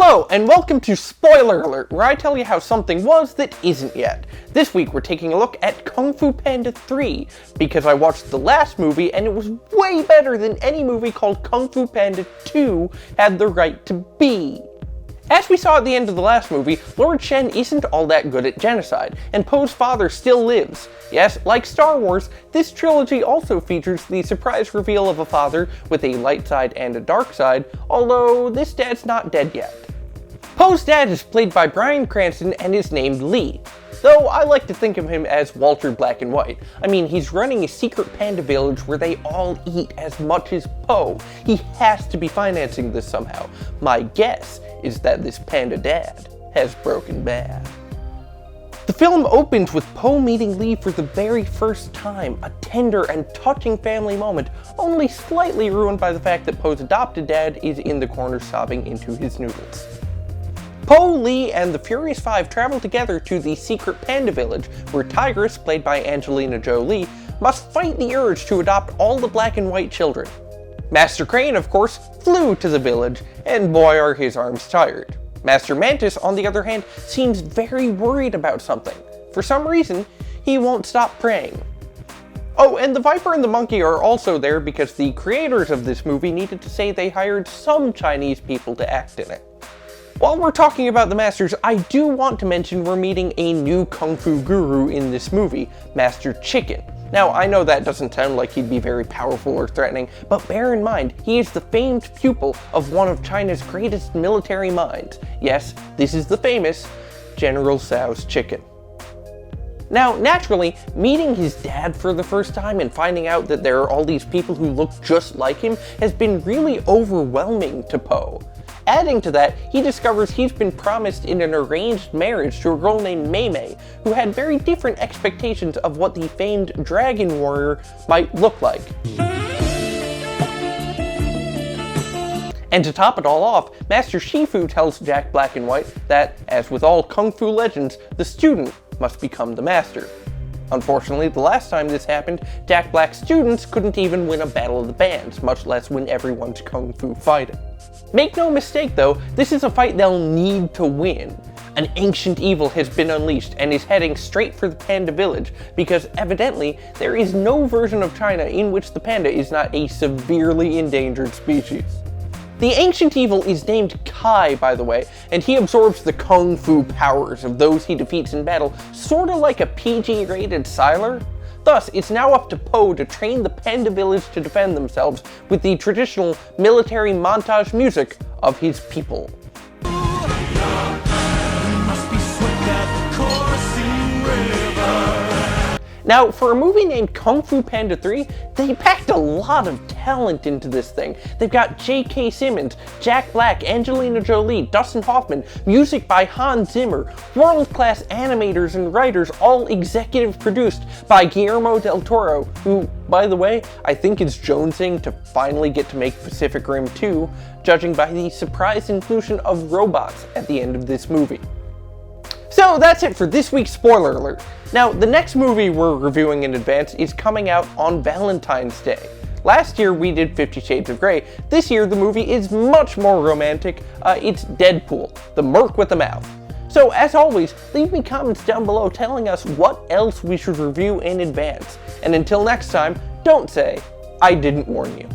Hello, and welcome to Spoiler Alert, where I tell you how something was that isn't yet. This week we're taking a look at Kung Fu Panda 3, because I watched the last movie and it was way better than any movie called Kung Fu Panda 2 had the right to be. As we saw at the end of the last movie, Lord Shen isn't all that good at genocide, and Po's father still lives. Yes, like Star Wars, this trilogy also features the surprise reveal of a father with a light side and a dark side, although this dad's not dead yet. Po's dad is played by Bryan Cranston and is named Lee, though I like to think of him as Walter Black and White. I mean, he's running a secret panda village where they all eat as much as Po. He has to be financing this somehow. My guess is that this panda dad has broken bad. The film opens with Po meeting Lee for the very first time, a tender and touching family moment, only slightly ruined by the fact that Po's adopted dad is in the corner sobbing into his noodles. Po, Lee, and the Furious Five travel together to the secret panda village, where Tigress, played by Angelina Jolie, must fight the urge to adopt all the black and white children. Master Crane, of course, flew to the village, and boy are his arms tired. Master Mantis, on the other hand, seems very worried about something. For some reason, he won't stop praying. Oh, and the Viper and the Monkey are also there because the creators of this movie needed to say they hired some Chinese people to act in it. While we're talking about the Masters, I do want to mention we're meeting a new Kung Fu guru in this movie, Master Chicken. Now, I know that doesn't sound like he'd be very powerful or threatening, but bear in mind, he is the famed pupil of one of China's greatest military minds. Yes, this is the famous General Tso's Chicken. Now, naturally, meeting his dad for the first time and finding out that there are all these people who look just like him has been really overwhelming to Po. Adding to that, he discovers he's been promised in an arranged marriage to a girl named Mei Mei, who had very different expectations of what the famed dragon warrior might look like. And to top it all off, Master Shifu tells Jack Black and White that, as with all Kung Fu legends, the student must become the master. Unfortunately, the last time this happened, Jack Black's students couldn't even win a battle of the bands, much less win everyone's Kung Fu fighting. Make no mistake though, this is a fight they'll need to win. An ancient evil has been unleashed and is heading straight for the panda village, because evidently there is no version of China in which the panda is not a severely endangered species. The ancient evil is named Kai, by the way, and he absorbs the Kung Fu powers of those he defeats in battle, sorta like a PG-rated Siler. Thus, it's now up to Po to train the panda village to defend themselves with the traditional military montage music of his people. Now, for a movie named Kung Fu Panda 3, they packed a lot of talent into this thing. They've got J.K. Simmons, Jack Black, Angelina Jolie, Dustin Hoffman, music by Hans Zimmer, world-class animators and writers, all executive produced by Guillermo del Toro, who, by the way, I think is jonesing to finally get to make Pacific Rim 2, judging by the surprise inclusion of robots at the end of this movie. So that's it for this week's Spoiler Alert. Now, the next movie we're reviewing in advance is coming out on Valentine's Day. Last year we did 50 Shades of Grey. This year the movie is much more romantic. It's Deadpool, the merc with the mouth. So as always, leave me comments down below telling us what else we should review in advance. And until next time, don't say, I didn't warn you.